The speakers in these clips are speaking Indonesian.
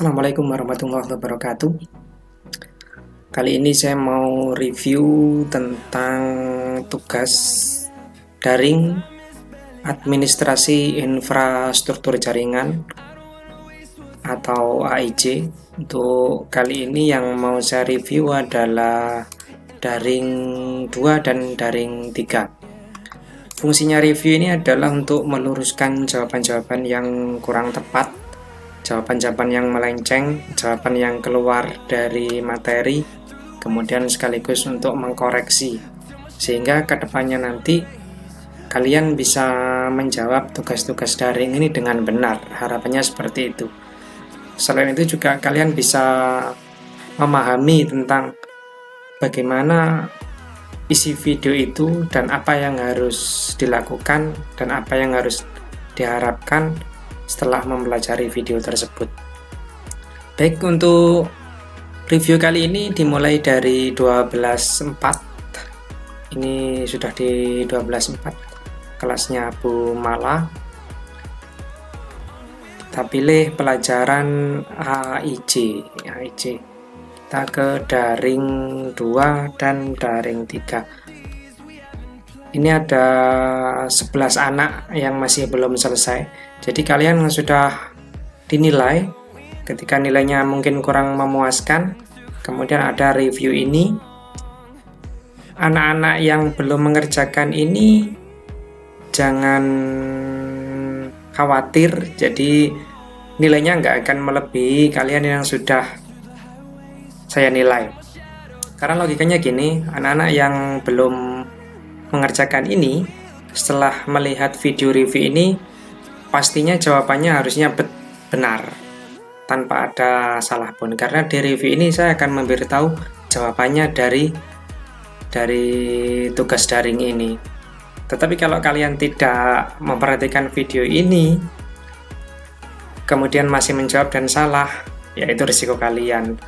Assalamualaikum warahmatullahi wabarakatuh. Kali ini saya mau review tentang tugas daring administrasi infrastruktur jaringan atau AIJ. Untuk kali ini yang mau saya review adalah daring 2 dan daring 3. Fungsinya review ini adalah untuk meluruskan jawaban-jawaban yang kurang tepat, jawaban-jawaban yang melenceng, jawaban yang keluar dari materi, kemudian sekaligus untuk mengkoreksi, sehingga kedepannya nanti kalian bisa menjawab tugas-tugas daring ini dengan benar. Harapannya seperti itu. Selain itu juga kalian bisa memahami tentang bagaimana isi video itu dan apa yang harus dilakukan dan apa yang harus diharapkan setelah mempelajari video tersebut. Baik, untuk review kali ini dimulai dari 12.4. Ini sudah di 12.4, kelasnya Bu Mala. Kita pilih pelajaran AIJ. Kita ke daring 2 dan daring 3. Ini ada 11 anak yang masih belum selesai. Jadi kalian sudah dinilai. Ketika nilainya mungkin kurang memuaskan, kemudian ada review ini. Anak-anak yang belum mengerjakan ini jangan khawatir. Jadi nilainya nggak akan melebihi kalian yang sudah saya nilai. Karena logikanya gini, anak-anak yang belum mengerjakan ini, setelah melihat video review ini, pastinya jawabannya harusnya benar tanpa ada salah pun, karena di review ini saya akan memberitahu jawabannya dari tugas daring ini. Tetapi kalau kalian tidak memperhatikan video ini kemudian masih menjawab dan salah, ya itu risiko kalian.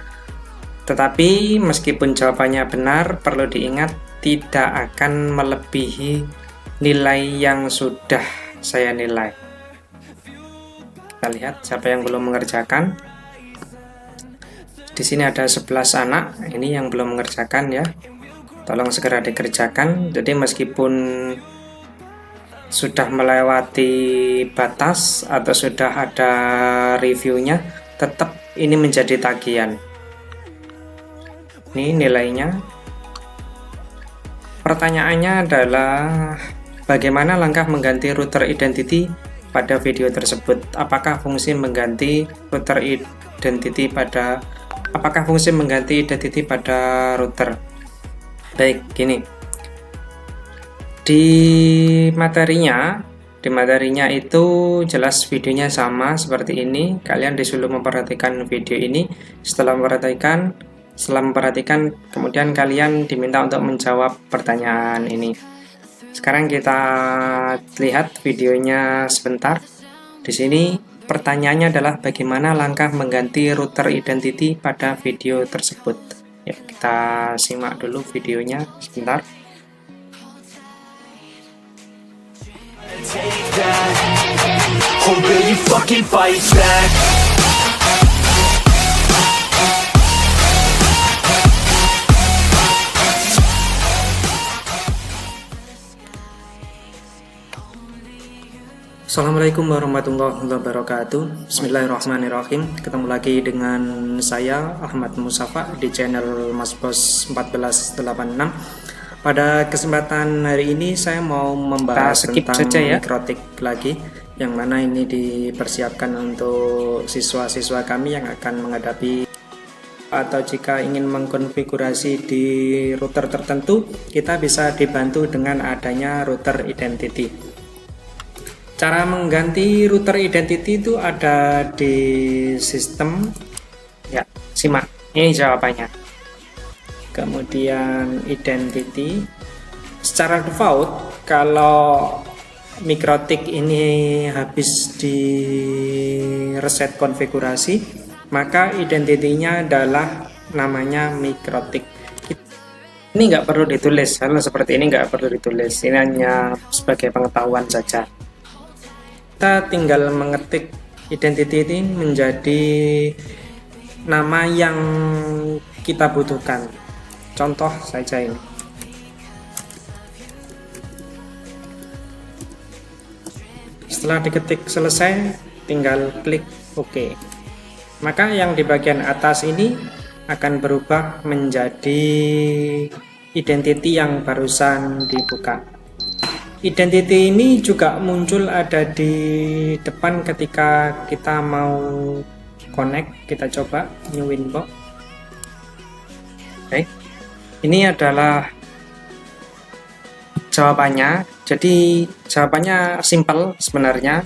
Tetapi meskipun jawabannya benar, perlu diingat tidak akan melebihi nilai yang sudah saya nilai. Kita lihat siapa yang belum mengerjakan. Di sini ada 11 anak, ini yang belum mengerjakan ya. Tolong segera dikerjakan. Jadi meskipun sudah melewati batas atau sudah ada reviewnya, tetap ini menjadi tagihan. Ini nilainya. Pertanyaannya adalah bagaimana langkah mengganti router identity pada video tersebut? Apakah fungsi mengganti identity pada router? Baik, gini. Di materinya itu jelas videonya sama seperti ini. Kalian disuruh memperhatikan video ini. Setelah memperhatikan, kemudian kalian diminta untuk menjawab pertanyaan ini. Sekarang kita lihat videonya sebentar. Di sini pertanyaannya adalah bagaimana langkah mengganti router identity pada video tersebut. Ya, kita simak dulu videonya sebentar. Assalamualaikum warahmatullahi wabarakatuh. Bismillahirrahmanirrahim. Ketemu lagi dengan saya Ahmad Musafa di channel Mas Bos 1486. Pada kesempatan hari ini saya mau membahas tentang mikrotik lagi, yang mana ini dipersiapkan untuk siswa-siswa kami yang akan menghadapi atau jika ingin mengkonfigurasi di router tertentu, kita bisa dibantu dengan adanya router identity. Cara mengganti router identity itu ada di sistem. Ya, simak. Ini jawabannya. Kemudian identity. Secara default, kalau mikrotik ini habis di reset konfigurasi, maka identitinya adalah namanya mikrotik. Ini nggak perlu ditulis, hal seperti ini nggak perlu ditulis. Ini hanya sebagai pengetahuan saja. Kita tinggal mengetik identity ini menjadi nama yang kita butuhkan. Contoh saja ini. Setelah diketik selesai, tinggal klik OK. Maka yang di bagian atas ini akan berubah menjadi identity yang barusan dibuka. Identity ini juga muncul ada di depan ketika kita mau connect. Kita coba new inbox. Oke. Ini adalah jawabannya. Jadi jawabannya simple sebenarnya.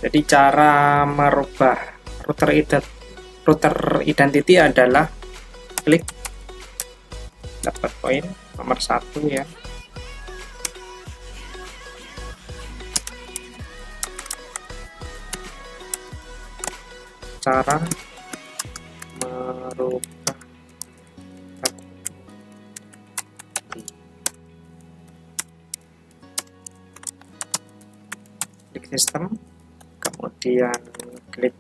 Jadi cara merubah router identity adalah klik dapat poin nomor 1 ya. Cara merubah klik sistem, kemudian klik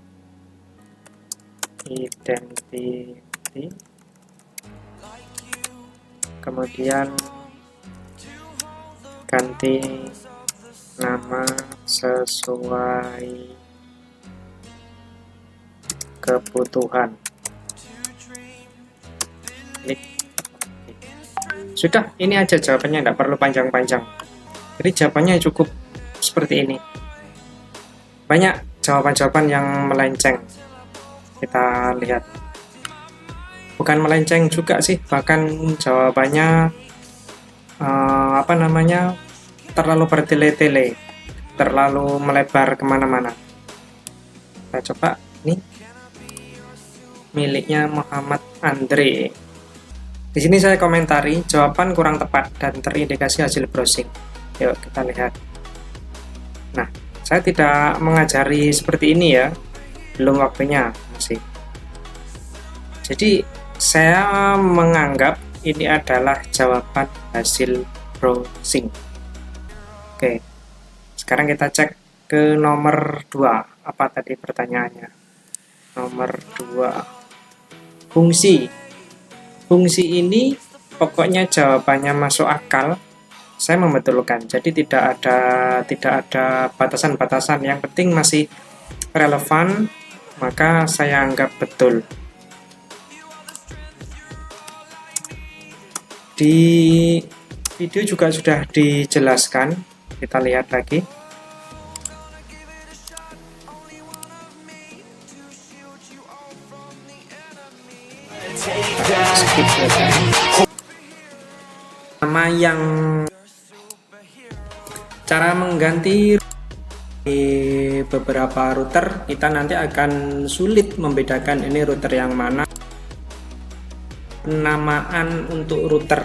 identity, kemudian ganti nama sesuai kebutuhan. Klik. Sudah, ini aja jawabannya, tidak perlu panjang-panjang. Jadi jawabannya cukup seperti ini. Banyak jawaban-jawaban yang melenceng. Kita lihat. Bukan melenceng juga sih, bahkan jawabannya terlalu bertele-tele, terlalu melebar kemana-mana. Kita coba nih, miliknya Muhammad Andre. Di sini saya komentari jawaban kurang tepat dan terindikasi hasil browsing. Yuk kita lihat. Nah, saya tidak mengajari seperti ini ya, belum waktunya masih. Jadi saya menganggap ini adalah jawaban hasil browsing. Oke, sekarang kita cek ke nomor 2. Apa tadi pertanyaannya? Nomor 2. Fungsi. Fungsi ini pokoknya jawabannya masuk akal. Saya membetulkan. Jadi tidak ada batasan-batasan. Yang penting masih relevan, maka saya anggap betul. Di video juga sudah dijelaskan, kita lihat lagi. Nama yang cara mengganti di beberapa router, kita nanti akan sulit membedakan ini router yang mana. Penamaan untuk router.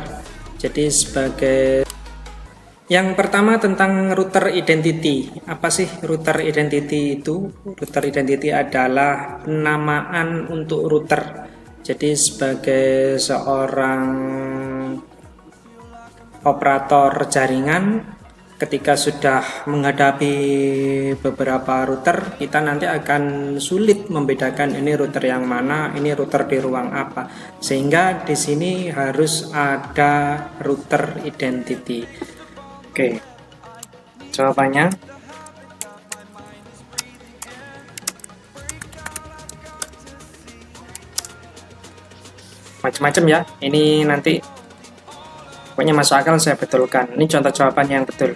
Jadi sebagai yang pertama tentang router identity. Apa sih router identity itu? Router identity adalah penamaan untuk router. Jadi sebagai seorang operator jaringan, ketika sudah menghadapi beberapa router, kita nanti akan sulit membedakan ini router yang mana, ini router di ruang apa. Sehingga di sini harus ada router identity. Oke, jawabannya macam-macam ya. Ini nanti pokoknya masuk akal saya betulkan. Ini contoh jawaban yang betul.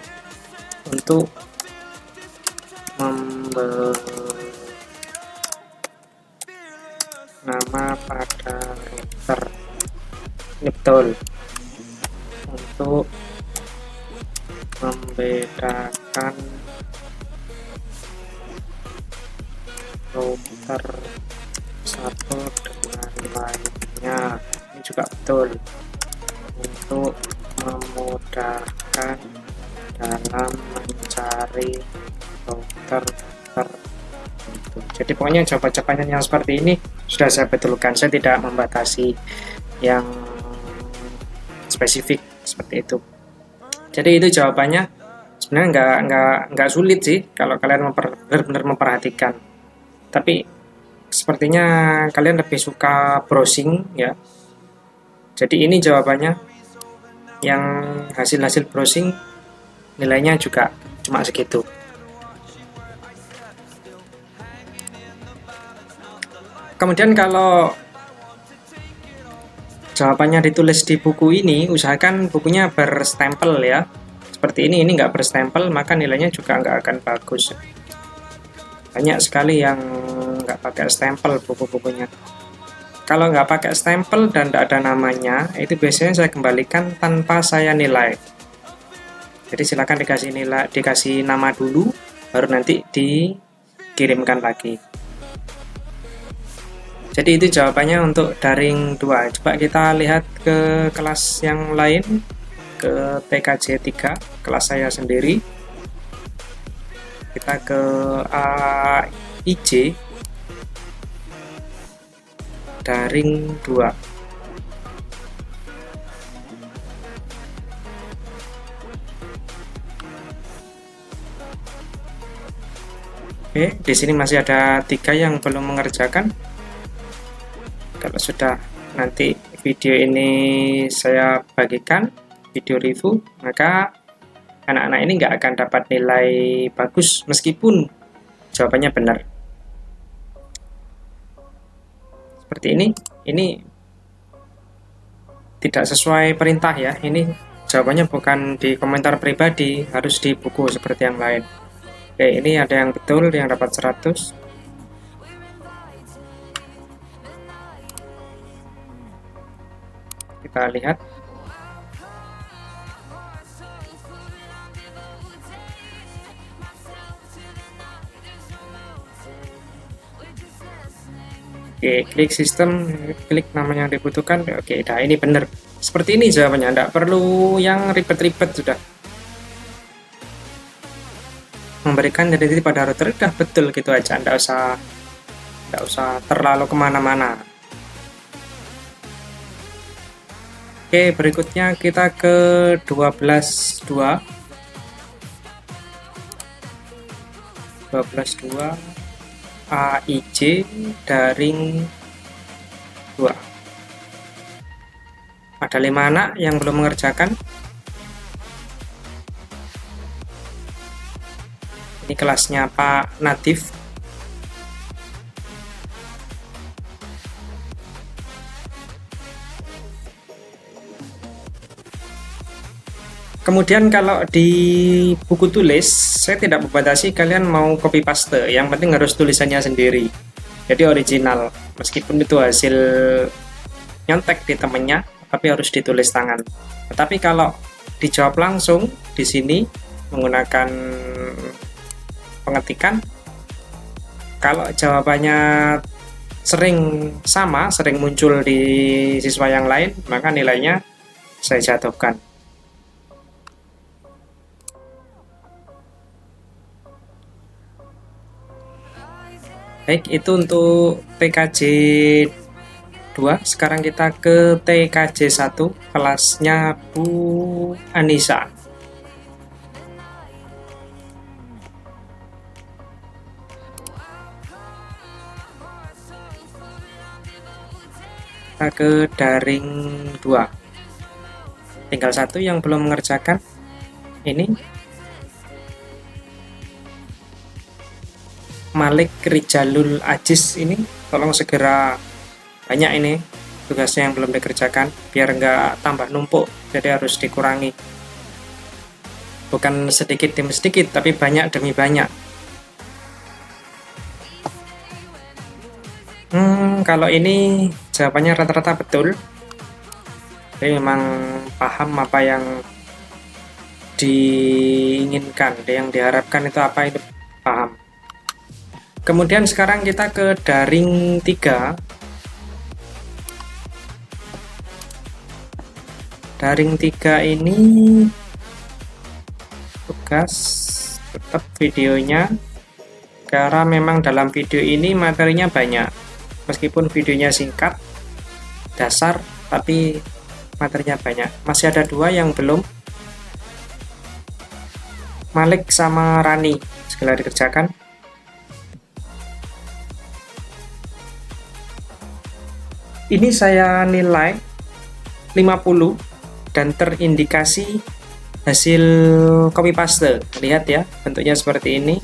Untuk memberi nama pada router, ini betul. Untuk membedakan router satu dengan lainnya, ini juga betul. Untuk memudahkan dalam mencari router tertentu. Jadi pokoknya jawaban-jawaban yang seperti ini sudah saya betulkan. Saya tidak membatasi yang spesifik seperti itu. Jadi itu jawabannya. Sebenarnya nggak sulit sih kalau kalian benar-benar memperhatikan. Tapi Sepertinya kalian lebih suka browsing ya. Jadi ini jawabannya, yang hasil-hasil browsing nilainya juga cuma segitu. Kemudian kalau jawabannya ditulis di buku ini, usahakan bukunya berstempel ya. Seperti ini nggak berstempel, maka nilainya juga nggak akan bagus. Banyak sekali yang nggak pakai stempel buku-bukunya. Kalau nggak pakai stempel dan tidak ada namanya, itu biasanya saya kembalikan tanpa saya nilai. Jadi silakan dikasih nilai, dikasih nama dulu, baru nanti dikirimkan lagi. Jadi itu jawabannya untuk daring 2. Coba kita lihat ke kelas yang lain, ke TKJ 3, kelas saya sendiri. Kita ke AIJ daring 2. Oke, di sini masih ada 3 yang belum mengerjakan. Kalau sudah, nanti video ini saya bagikan, video review, maka anak-anak ini nggak akan dapat nilai bagus meskipun jawabannya benar. Seperti ini tidak sesuai perintah ya. Ini jawabannya bukan di komentar pribadi, harus di buku seperti yang lain. Oke, ini ada yang betul, yang dapat 100. Kita lihat. Oke, klik sistem, klik nama yang dibutuhkan. Oke, nah ini benar. Seperti ini jawabannya, tidak perlu yang ribet-ribet sudah. Memberikan identitas pada router, udah betul gitu aja, tidak usah terlalu kemana-mana. Oke, berikutnya kita ke 12.2. 12.2 AIJ daring 2. Ada 5 anak yang belum mengerjakan. Ini kelasnya Pak Nadif. Kemudian kalau di buku tulis, saya tidak membatasi kalian mau copy paste, yang penting harus tulisannya sendiri. Jadi original, meskipun itu hasil nyontek di temennya, tapi harus ditulis tangan. Tetapi kalau dijawab langsung di sini menggunakan pengetikan, kalau jawabannya sering sama, sering muncul di siswa yang lain, maka nilainya saya jatuhkan. Baik, itu untuk TKJ 2. Sekarang kita ke TKJ 1, kelasnya Bu Anissa. Kita ke daring 2. Tinggal 1 yang belum mengerjakan. Ini Malik Rijalul Ajiz, ini tolong segera, banyak ini tugasnya yang belum dikerjakan, biar nggak tambah numpuk, jadi harus dikurangi, bukan sedikit demi sedikit tapi banyak demi banyak. Kalau ini jawabannya rata-rata betul, jadi memang paham apa yang diinginkan, yang diharapkan itu apa, itu paham. Kemudian sekarang kita ke daring 3. Daring 3 ini tugas tetap videonya, karena memang dalam video ini materinya banyak. Meskipun videonya singkat, dasar, tapi materinya banyak. Masih ada 2 yang belum. Malik sama Rani, segera dikerjakan. Ini saya nilai 50 dan terindikasi hasil copy paste. Lihat ya, bentuknya seperti ini.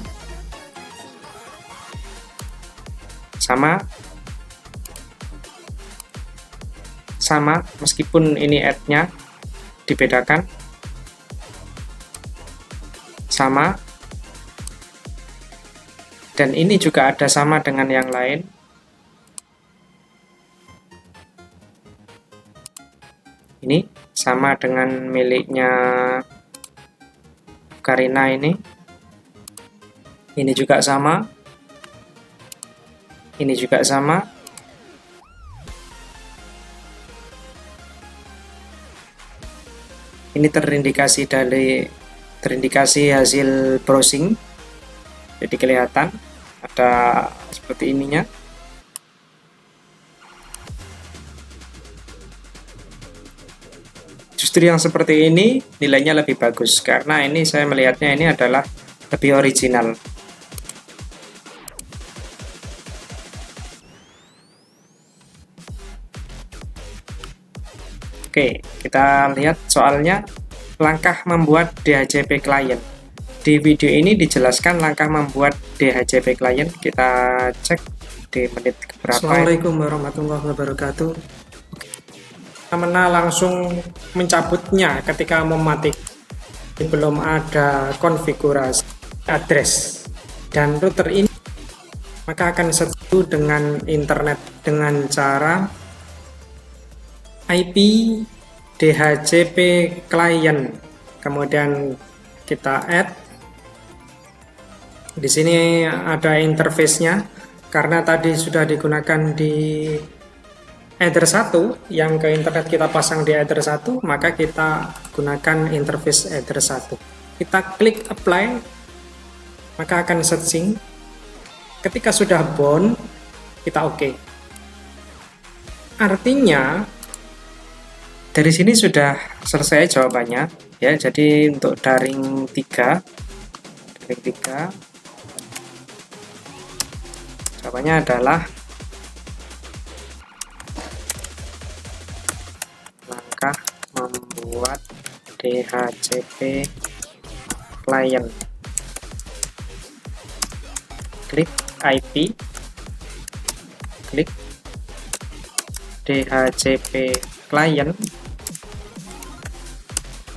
Sama meskipun ini add-nya dibedakan. Sama. Dan ini juga ada sama dengan yang lain. Ini sama dengan miliknya Karina ini. Ini juga sama. Ini juga sama. Ini terindikasi hasil browsing. Jadi kelihatan ada seperti ininya. Justru yang seperti ini nilainya lebih bagus karena ini saya melihatnya ini adalah lebih original. Oke, kita lihat soalnya langkah membuat DHCP client. Di video ini dijelaskan langkah membuat DHCP client. Kita cek di menit keberapa. Assalamualaikum warahmatullahi wabarakatuh. Fenomena langsung mencabutnya ketika mematik, belum ada konfigurasi address dan router ini, maka akan setuju dengan internet dengan cara IP DHCP client. Kemudian kita add. Di sini ada interface-nya karena tadi sudah digunakan di Ether 1, yang ke internet kita pasang di Ether 1, maka kita gunakan interface Ether 1. Kita klik apply, maka akan searching. Ketika sudah bound, kita OK. Artinya dari sini sudah selesai jawabannya ya. Jadi untuk daring 3 jawabannya adalah langkah membuat DHCP client. Klik IP, klik DHCP client,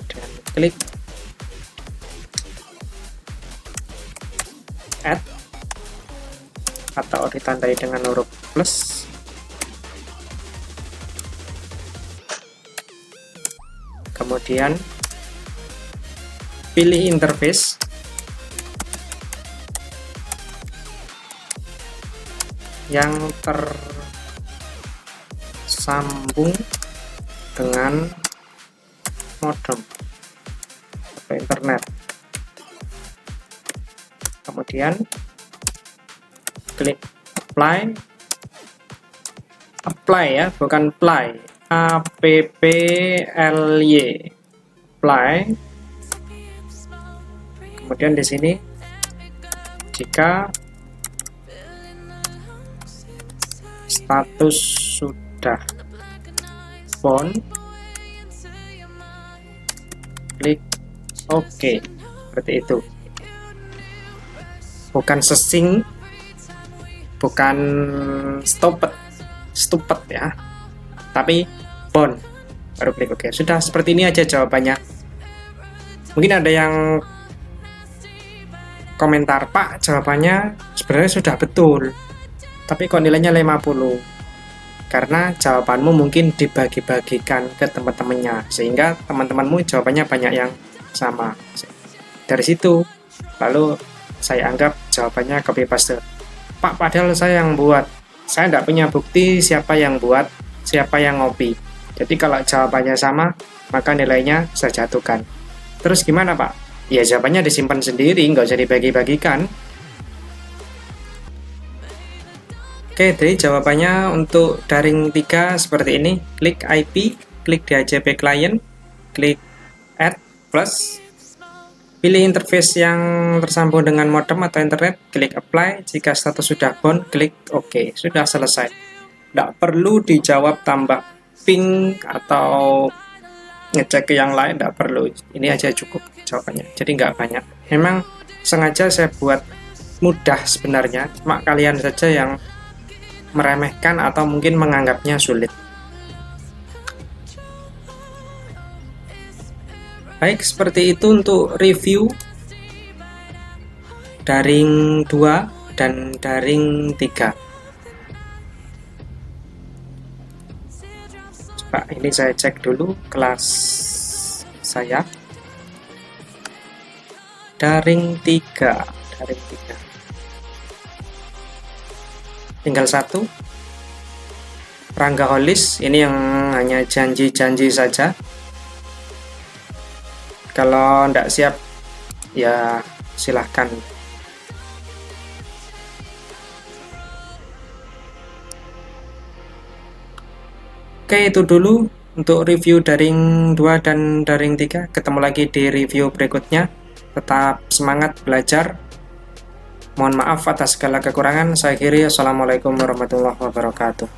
dan klik add atau ditandai dengan huruf plus. Kemudian pilih interface, yang tersambung dengan modem atau internet. Kemudian klik apply ya, bukan play, apply, apply. Kemudian di sini jika status sudah bound, klik OK. Seperti itu. Bukan sesing, bukan stupid ya, tapi bound, baru klik OK. Sudah seperti ini aja jawabannya. Mungkin ada yang komentar, Pak, jawabannya sebenarnya sudah betul, tapi kok nilainya 50? Karena jawabanmu mungkin dibagi-bagikan ke teman-temannya, sehingga teman-temanmu jawabannya banyak yang sama. Dari situ, lalu saya anggap jawabannya copy paste. Pak, padahal saya yang buat. Saya tidak punya bukti siapa yang buat, siapa yang ngopi. Jadi kalau jawabannya sama, maka nilainya saya jatuhkan. Terus gimana, Pak? Ya jawabannya disimpan sendiri, nggak usah dibagi-bagikan. Oke, jadi jawabannya untuk daring 3 seperti ini. Klik IP, klik DHCP client, klik add plus, pilih interface yang tersambung dengan modem atau internet, klik apply. Jika status sudah bound, klik OK. Sudah selesai. Tidak perlu dijawab tambah pink atau ngecek ke yang lain, tidak perlu. Ini aja cukup jawabannya. Jadi nggak banyak. Memang sengaja saya buat mudah sebenarnya, cuma kalian saja yang meremehkan atau mungkin menganggapnya sulit. Baik, seperti itu untuk review daring 2 dan daring 3. Coba ini saya cek dulu kelas saya. Daring 3. Tinggal satu. Rangga Holis, ini yang hanya janji-janji saja. Kalau tidak siap, ya silahkan. Oke, itu dulu untuk review daring 2 dan daring 3. Ketemu lagi di review berikutnya. Tetap semangat belajar. Mohon maaf atas segala kekurangan. Saya akhiri. Assalamualaikum warahmatullahi wabarakatuh.